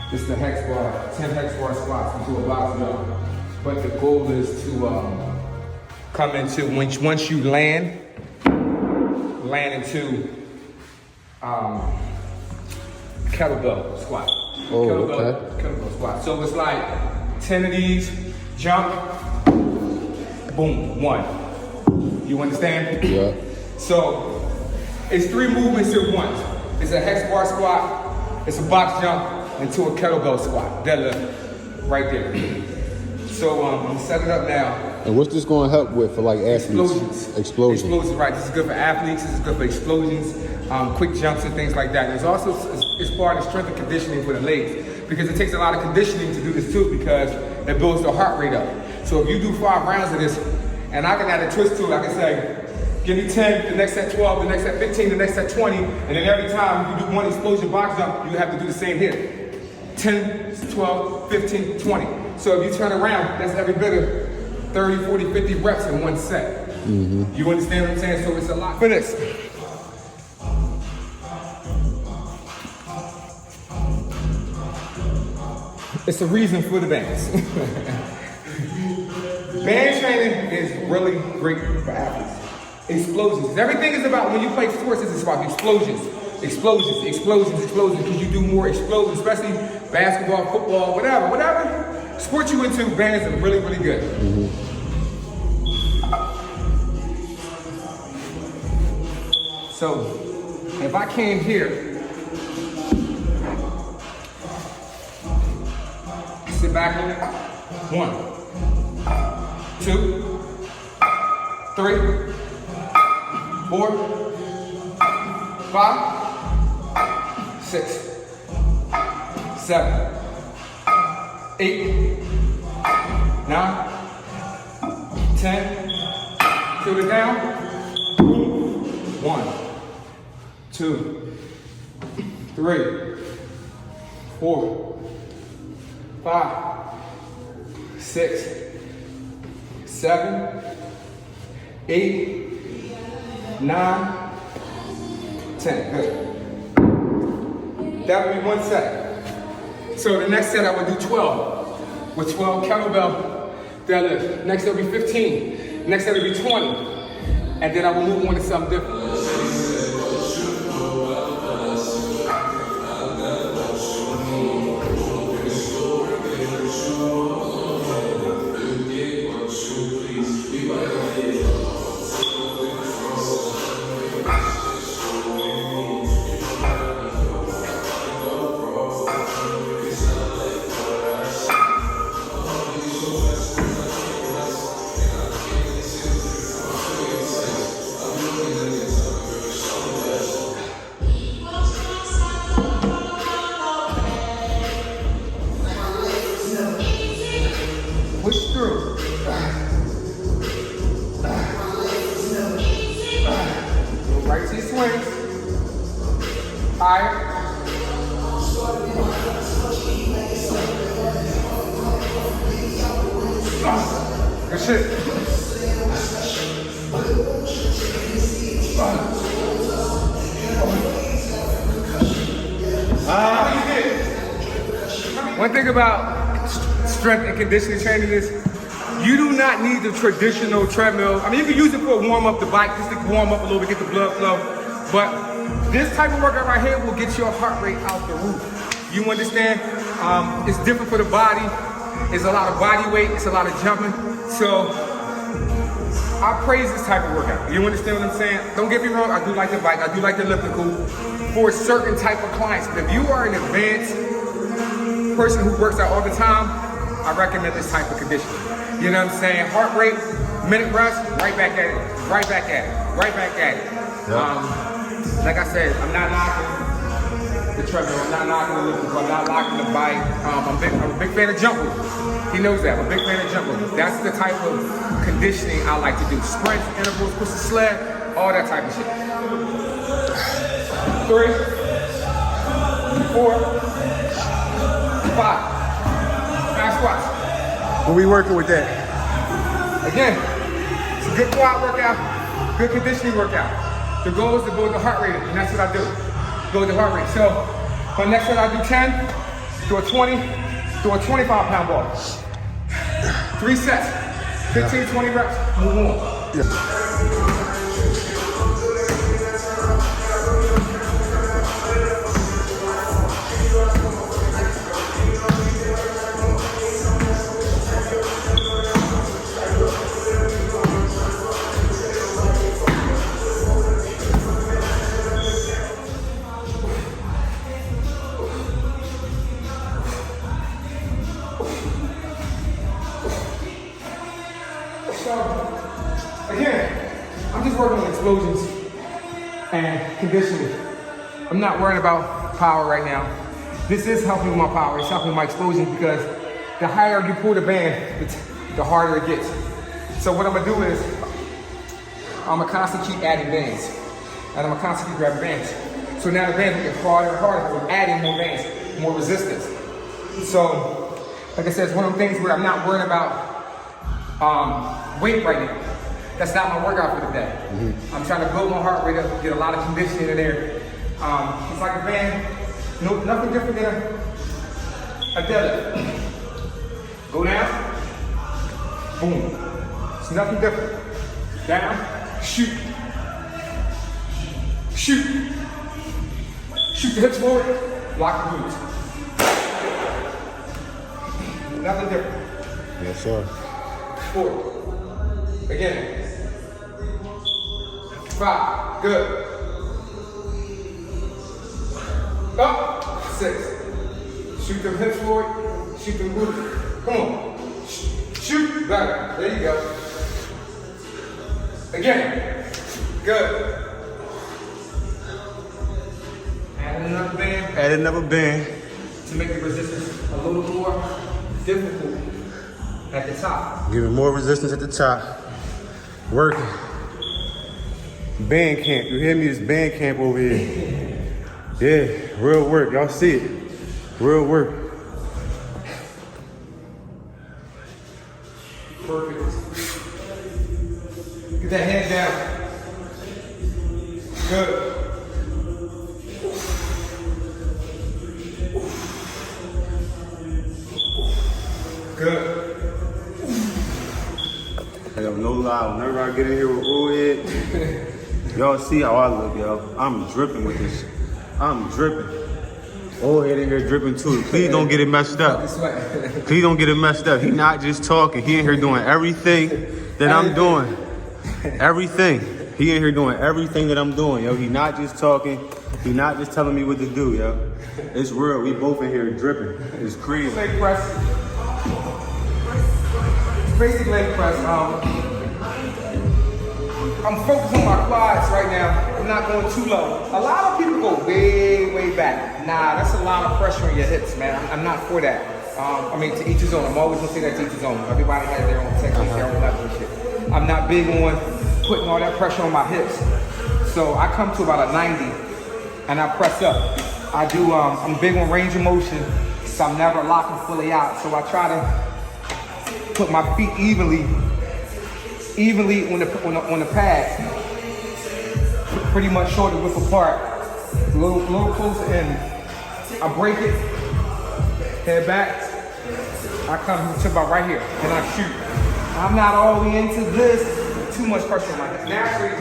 This is the hex bar, 10 hex bar squats into a box jump. But the goal is to come into, once you land into kettlebell squat. Kettlebell squat. So it's like 10 of these, jump, boom, 1. You understand? Yeah. So it's 3 movements at once. It's a hex bar squat, it's a box jump, into a kettlebell squat, deadlift, right there. So I'm gonna set it up now. And what's this going to help with for like athletes? Explosions, right. This is good for athletes, this is good for explosions, quick jumps and things like that. And it's part of strength and conditioning for the legs, because it takes a lot of conditioning to do this too, because it builds the heart rate up. So if you do 5 rounds of this, and I can add a twist to it, I can say, give me 10, the next set 12, the next set 15, the next set 20, and then every time you do 1 explosion box jump, you have to do the same here. 10, 12, 15, 20. So if you turn around, that's every bit of 30, 40, 50 reps in 1 set. Mm-hmm. You understand what I'm saying? So it's a lot for this. It's a reason for the bands. Band training is really great for athletes. Explosions. Everything is about, when you play sports, it's about explosions. Explosions, because you do more explosions, especially basketball, football, whatever sport you into, bands are really, really good. Mm-hmm. So, if I came here, sit back on it, 1, 2, 3, 4, 5, 6, 7, 8, 9, 10, till it down. 1, 2, 3, 4, 5, 6, 7, 8, 9, 10. Good. That would be 1 set. So the next set I would do 12 with 12 kettlebell deadlifts. Next set would be 15. Next set would be 20. And then I will move on to something different. Push through. Go right to your swings. Higher. Good shit. One thing about strength and conditioning training is you do not need the traditional treadmill. I mean, you can use it for a warm up, the bike, just to warm up a little bit, get the blood flow. But this type of workout right here will get your heart rate out the roof. You understand? It's different for the body. It's a lot of body weight. It's a lot of jumping. So I praise this type of workout. You understand what I'm saying? Don't get me wrong. I do like the bike. I do like the elliptical for a certain type of clients. But if you are an advanced person who works out all the time, I recommend this type of conditioning. You know what I'm saying? Heart rate, minute rest, right back at it, right back at it, right back at it. Yep. Like I said, I'm not knocking the treadmill, I'm not knocking the elliptical, I'm not knocking the bike. I'm a big fan of jump rope. He knows that. I'm a big fan of jump rope. That's the type of conditioning I like to do. Sprints, intervals, push the sled, all that type of shit. 3, 4, 5. Back squats. When we working with that? Again, it's a good quad workout, good conditioning workout. The goal is to build the heart rate, and that's what I do. Build the heart rate. So, for the next one, I'll do 10, Do a 20, do a 25-pound bar. 3 sets, 15, 20 reps, move on. Yeah. Again, I'm just working on explosions and conditioning. I'm not worrying about power right now. This is helping with my power. It's helping with my explosions because the higher you pull the band, the harder it gets. So what I'm gonna do is, I'm gonna constantly keep adding bands. And I'm gonna constantly grabbing bands. So now the bands will get harder and harder because I'm adding more bands, more resistance. So, like I said, it's one of the things where I'm not worrying about weight right now. That's not my workout for the day. I'm trying to build my heart rate up, get a lot of conditioning in there. It's like a band, nothing different than a deadlift. Go down, boom. It's nothing different. Down, shoot. Shoot. Shoot the hips forward, lock the glutes. Nothing different. Yes, sir. Forward. Again. 5, good. Up, 6. Shoot them hips forward, shoot them glutes. Come on. Shoot, better. There you go. Again. Good. Add another band. Add another band. To make the resistance a little more difficult at the top. Giving more resistance at the top. Working. Band camp. You hear me? It's band camp over here. Yeah, real work. Y'all see it. Real work. Perfect. Get that hand down. Good. Good. I got no lie. Whenever I get in here with Old y'all see how I look, yo. I'm dripping with this. I'm dripping. Old head in here dripping too. Please don't get it messed up. Please don't get it messed up. He not just talking. He in here doing everything that I'm doing. Everything. He in here doing everything that I'm doing, yo. He not just talking. He not just telling me what to do, yo. It's real. We both in here dripping. It's crazy. Leg press. Basic leg press. I'm focused on my quads right now. I'm not going too low. A lot of people go way, way back. Nah, that's a lot of pressure on your hips, man. I'm not for that. I mean, to each his own. I'm always gonna say that to each his own. Everybody has their own technique, their own level and shit. I'm not big on putting all that pressure on my hips. So I come to about a 90 and I press up. I do, I'm big on range of motion, so I'm never locking fully out. So I try to put my feet evenly on the pads, pretty much shoulder width apart, a little closer in. I break it, head back, I come to about right here, and I shoot. I'm not all the way into this, too much pressure on my head. Naturally,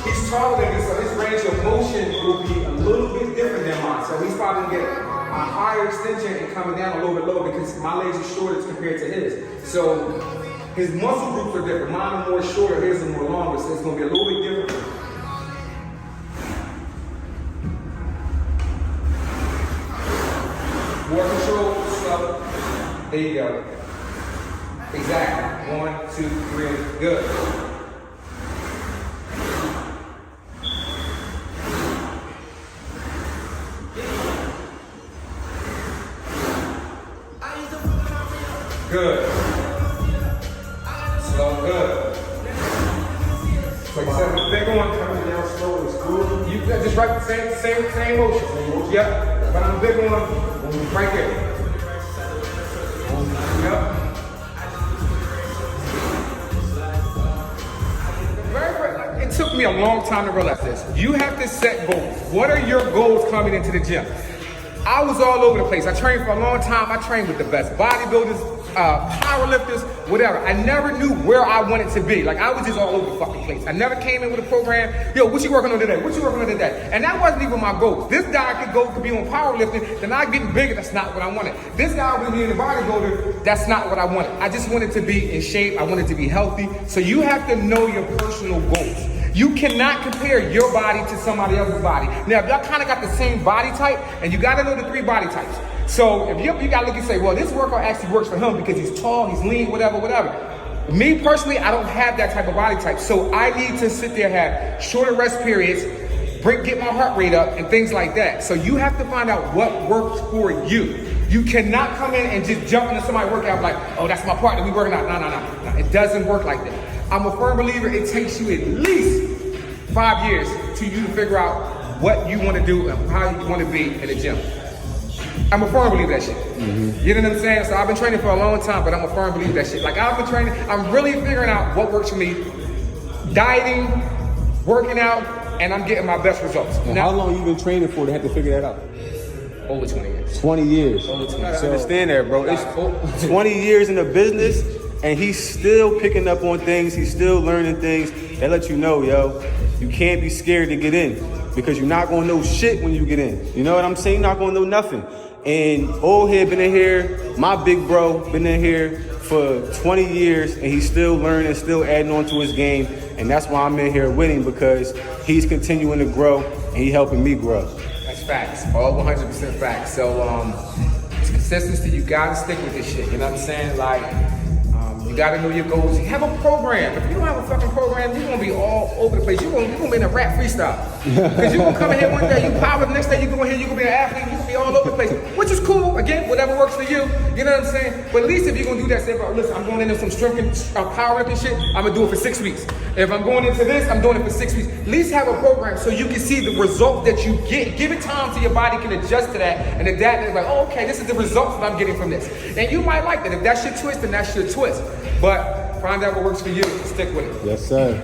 he's taller than me, so his range of motion will be a little bit different than mine. So he's probably gonna get a higher extension and coming down a little bit lower because my legs are shorter compared to his. So his muscle groups are different. Mine are more shorter, his are more longer, so it's gonna be a little bit different. More control, slow. There you go. Exactly. 1, 2, 3, good. Good. Slow, good. Like I said, big one. Coming down slow is good. You just right the same motion. Yep. But I'm big one right there. Yep. It took me a long time to realize this. You have to set goals. What are your goals coming into the gym? I was all over the place. I trained for a long time. I trained with the best bodybuilders, power lifters, whatever. I never knew where I wanted to be. Like, I was just all over the fucking place. I never came in with a program. Yo, what you working on today? What you working on today? And that wasn't even my goal. This guy could be on powerlifting, then I getting bigger. That's not what I wanted. This guy was being a bodybuilder. That's not what I wanted. I just wanted to be in shape. I wanted to be healthy. So you have to know your personal goals. You cannot compare your body to somebody else's body. Now, if y'all kind of got the same body type, and you got to know the 3 body types. So if you got to look and say, well, this workout actually works for him because he's tall, he's lean, whatever. Me personally, I don't have that type of body type. So I need to sit there, have shorter rest periods, get my heart rate up, and things like that. So you have to find out what works for you. You cannot come in and just jump into somebody's workout like, oh, that's my partner, we working out. No. It doesn't work like that. I'm a firm believer it takes you at least 5 years to you to figure out what you want to do and how you want to be in the gym. I'm a firm believer that shit. Mm-hmm. You know what I'm saying? So I've been training for a long time, but I'm a firm believer that shit. Like, I've been training, I'm really figuring out what works for me. Dieting, working out, and I'm getting my best results. Now, how long you been training for to have to figure that out? Over 20 years. 20 years. Over 20 I years. understand that, bro. It's 20 years in the business, and he's still picking up on things. He's still learning things. That let you know, yo, you can't be scared to get in because you're not gonna know shit when you get in. You know what I'm saying? You're not gonna know nothing. And old head been in here, my big bro been in here for 20 years, and he's still learning, still adding on to his game. And that's why I'm in here winning, because he's continuing to grow and he helping me grow. That's facts. All 100% facts. So it's consistency. You gotta stick with this shit. You know what I'm saying? Like, you gotta know your goals. You have a program. If you don't have a fucking program, you're gonna be all over the place. You're gonna be in a rap freestyle. Because you're gonna come in here one day, you power, the next day you go in here, you're gonna be an athlete, you're gonna be all over the place. Which is cool. Again, whatever works for you. You know what I'm saying? But at least if you're gonna do that, say, bro, listen, I'm going into some strength and powerlifting shit, I'm gonna do it for 6 weeks. If I'm going into this, I'm doing it for 6 weeks. At least have a program so you can see the result that you get. Give it time so your body can adjust to that and adapt. And it's like, oh, okay, this is the results that I'm getting from this. And you might like that. If that's your twist, then that's your twist. But find out what works for you and stick with it. Yes, sir.